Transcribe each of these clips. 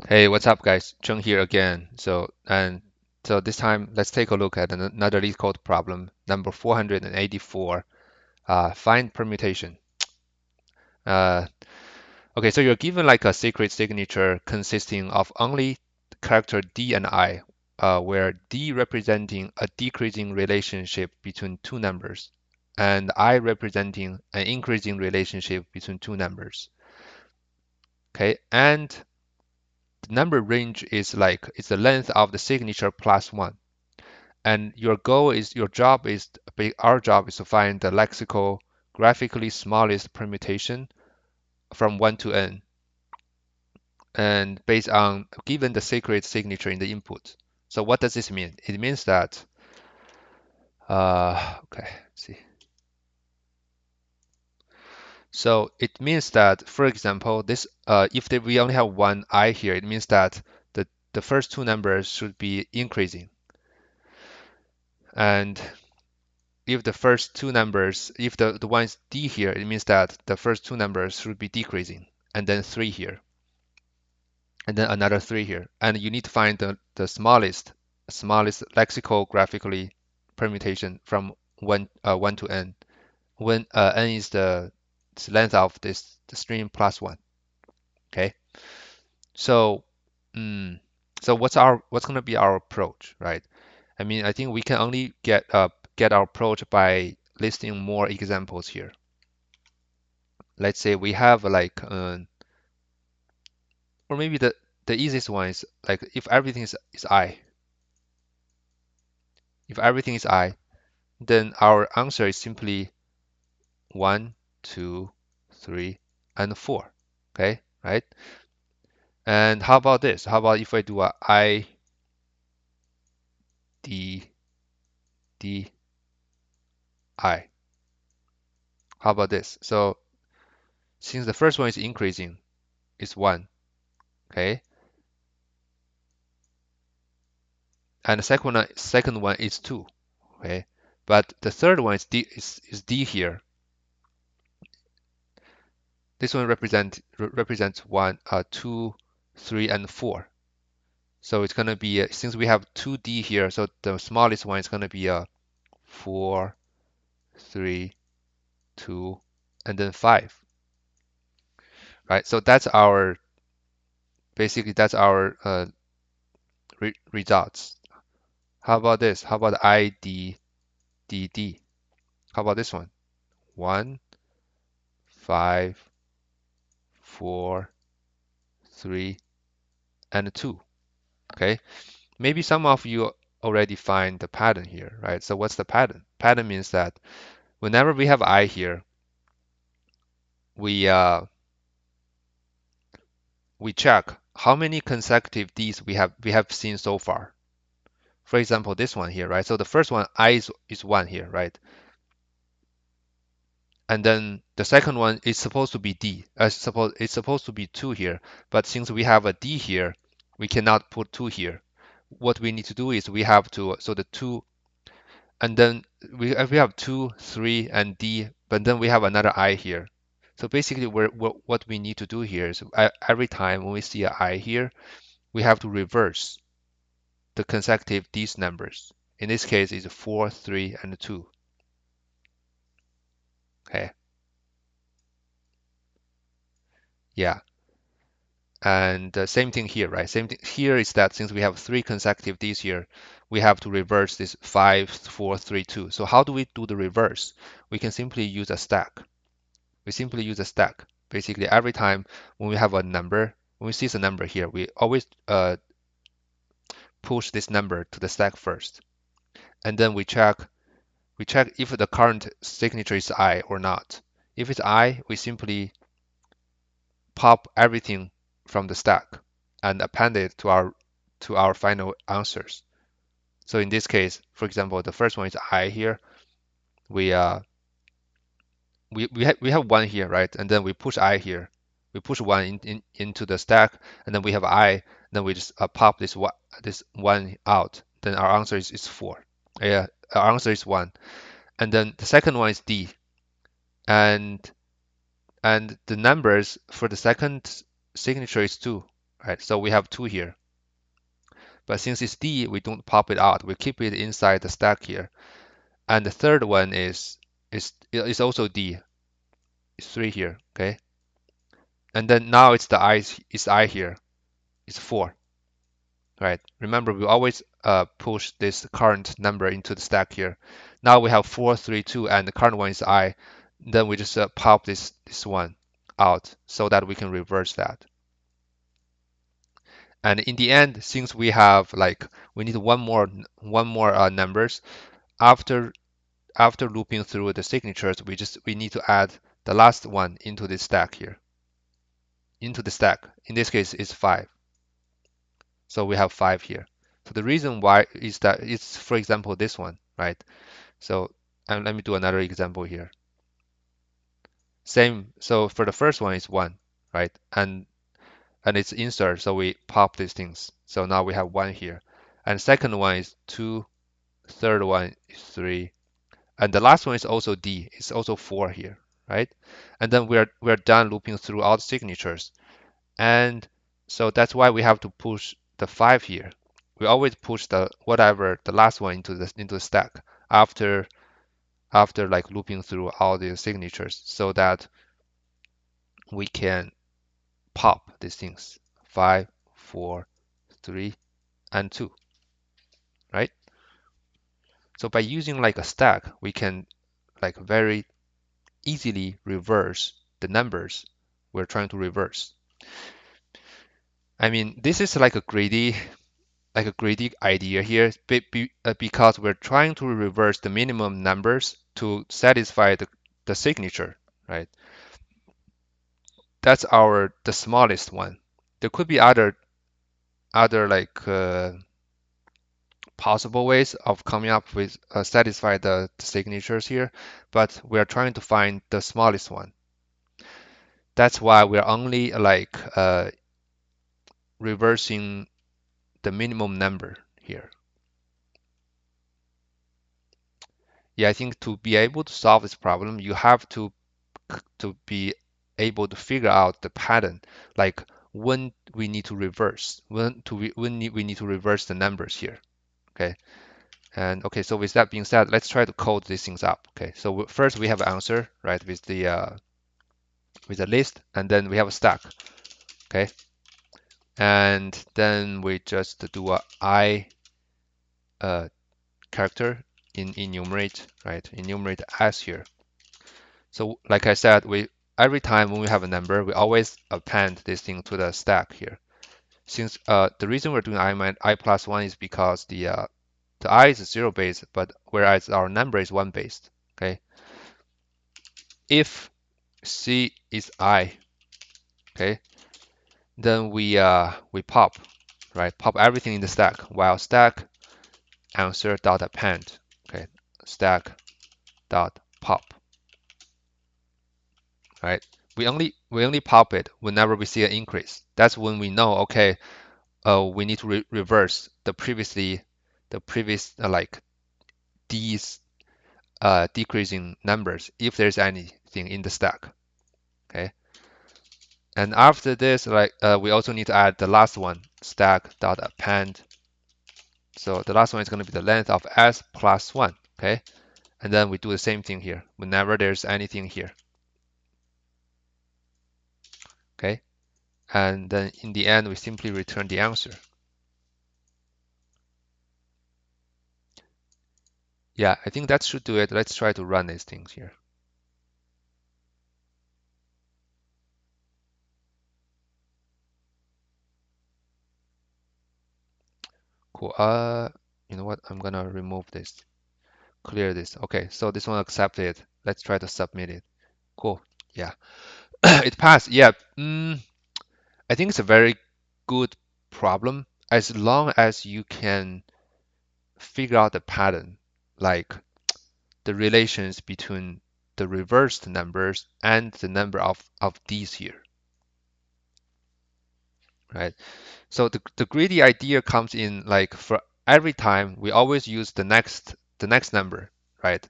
Hey, what's up, guys? Chung here again. So this time, let's take a look at another LeetCode problem, number 484. Find permutation. Uh, okay, so you're given like a secret signature consisting of only character D and I, where D representing a decreasing relationship between two numbers, and I representing an increasing relationship between two numbers. Okay, and the number range is like it's the length of the signature plus one. And our job is to find the lexicographically smallest permutation from 1 to n, and based on given the secret signature in the input. So what does this mean? It means that okay, let's see. So it means that, for example, this if we only have one I here, it means that the first two numbers should be increasing, and if the first two numbers, if the one is D here, it means that the first two numbers should be decreasing, and then three here, and then another three here. And you need to find the smallest lexicographically permutation from 1 to n, when n is the length of the string plus one. Okay, so mm, so what's gonna be our approach, right? I mean, I think we can only get our approach by listing more examples here. Let's say we have like or maybe the easiest one is like if everything is I, if everything is I, then our answer is simply 1, 2, 3, and 4. Okay, right? And how about this? How about if I do a I, D, D, I? How about this? So since the first one is increasing, it's 1, okay? And the second one is 2, okay? But the third one is D here. This one represents 1, 2, 3, and 4. So it's gonna be since we have 2D here, so the smallest one is gonna be a 4, 3, 2, and then 5, right? So that's our basically that's our results. How about this? How about ID, DD? How about this one? 1, 5, 4, 3, and 2. Okay, maybe some of you already find the pattern here, right? So what's the pattern? Pattern means that whenever we have I here, we uh, we check how many consecutive Ds we have seen so far. For example, this one here, right? So the first one I is 1 here, right? And then the second one is supposed to be D. It's supposed to be 2 here, but since we have a D here, we cannot put 2 here. What we need to do is we have to so the 2, and then we have 2, 3, and D, but then we have another I here. So basically, what we need to do here is every time when we see an I here, we have to reverse the consecutive D's numbers. In this case, it's 4, 3, and 2. Okay, yeah. And the same thing here, right? Same thing here is that since we have 3 consecutive D's here, we have to reverse this 5, 4, 3, 2. So how do we do the reverse? We can simply use a stack. We simply use a stack. Basically, every time when we have a number, when we see the number here, we always push this number to the stack first, and then we check if the current signature is I or not. If it's I, we simply pop everything from the stack and append it to our final answers. So in this case, for example, the first one is I here. We we have 1 here, right? And then we push I here. We push 1 into the stack, and then we have I. Then we just pop this one out. Then our answer is 4. Yeah, our answer is 1. And then the second one is D. And the numbers for the second signature is 2. right? So we have 2 here. But since it's D, we don't pop it out. We keep it inside the stack here. And the third one is also D. It's 3 here, okay? And then now it's I here. It's 4, right? Remember, we always push this current number into the stack here. Now we have 4, 3, 2, and the current one is I. Then we just pop this one out so that we can reverse that. And in the end, since we have like we need one more numbers after looping through the signatures, we need to add the last one into this stack here, into the stack. In this case, it's 5. So we have 5 here. So the reason why is that it's, for example, this one, right? So and let me do another example here. Same. So for the first one is 1, right? And it's insert, so we pop these things. So now we have 1 here. And second one is 2, third one is 3, and the last one is also D. It's also 4 here, right? And then we're done looping through all the signatures. And so that's why we have to push the 5 here. We always push the last one into the stack after like looping through all the signatures so that we can pop these things 5, 4, 3, and 2, right? So by using like a stack, we can like very easily reverse the numbers we're trying to reverse. I mean, this is like a greedy idea here because we're trying to reverse the minimum numbers to satisfy the signature, right? That's the smallest one. There could be other like possible ways of coming up with satisfy the signatures here, but we're trying to find the smallest one. That's why we're only like reversing the minimum number here. Yeah, I think to be able to solve this problem, you have to be able to figure out the pattern, like when we need to reverse, we need to reverse the numbers here. Okay. And okay, so with that being said, let's try to code these things up. Okay, so first we have an answer, right, with the list, and then we have a stack. Okay, and then we just do a I character in enumerate, right? Enumerate as here. So like I said, every time when we have a number, we always append this thing to the stack here. Since the reason we're doing I plus 1 is because the I is 0 based, but whereas our number is 1 based. Okay. If C is I, okay, then we pop, right? Pop everything in the stack while stack answer dot append, okay, stack dot pop, right? We only pop it whenever we see an increase. That's when we know, okay, we need to reverse the previous like these decreasing numbers if there's anything in the stack. Okay, and after this, like we also need to add the last one, stack dot append. So the last one is going to be the length of s plus 1. Okay, and then we do the same thing here whenever there's anything here. Okay, and then in the end we simply return the answer. Yeah, I think that should do it. Let's try to run these things here. Cool. You know what? I'm gonna remove this, clear this. Okay, so this one accepted. Let's try to submit it. Cool. Yeah, it passed. Yeah. I think it's a very good problem as long as you can figure out the pattern, like the relations between the reversed numbers and the number of these here, right? So the greedy idea comes in like for every time we always use the next number, right?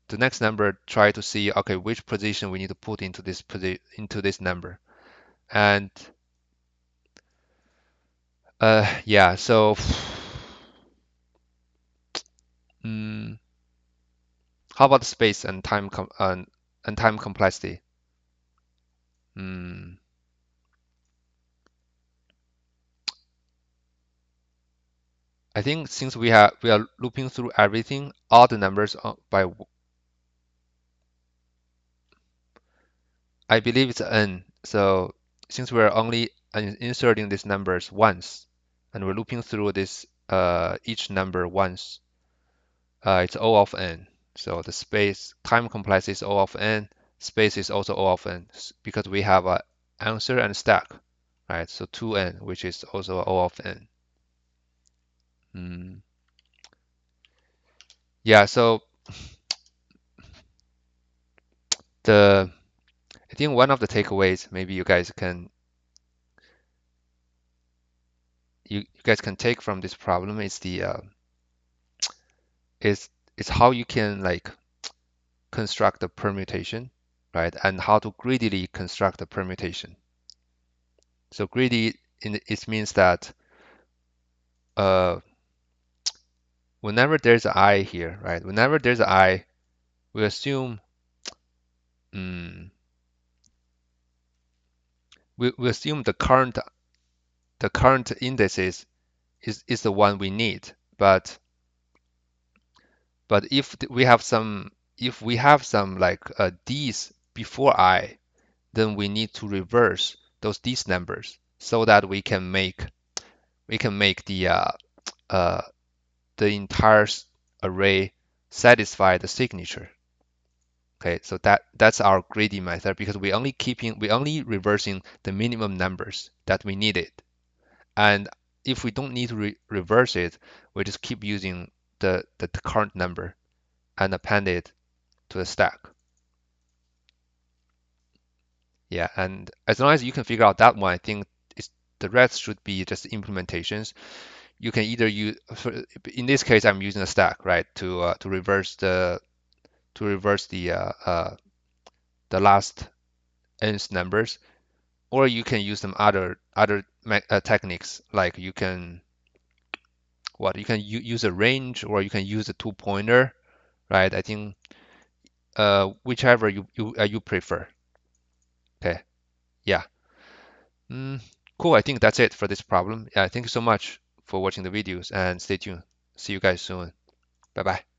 The next number try to see okay which position we need to put into this number, and Yeah, so mm, how about space and and time complexity? Mm, I think since we are looping through everything, all the numbers I believe it's n. So since we're only inserting these numbers once, and we're looping through this each number once, it's O of n. So the space time complexity is O of n. Space is also O of n because we have a answer and stack, right? So 2n, which is also O of n. Mm. Yeah. So the I think one of the takeaways maybe you guys can take from this problem is the is how you can like construct the permutation, right? And how to greedily construct the permutation. So greedy it means that uh, whenever there's an I here, right? Whenever there's an I, we assume mm, we assume the current indices is the one we need. But if we have some like D's before I, then we need to reverse those D's numbers so that we can make uh, the entire array satisfy the signature. Okay, so that's our greedy method because we only reversing the minimum numbers that we needed. And if we don't need to reverse it, we just keep using the current number and append it to the stack. Yeah, and as long as you can figure out that one, I think the rest should be just implementations. You can either use, in this case, I'm using a stack, right, to reverse the last n's numbers, or you can use some other techniques like you can use a range or you can use a two pointer, right? I think whichever you prefer. Okay, yeah. Mm, cool. I think that's it for this problem. Yeah, thank you so much for watching the videos and stay tuned. See you guys soon. Bye bye.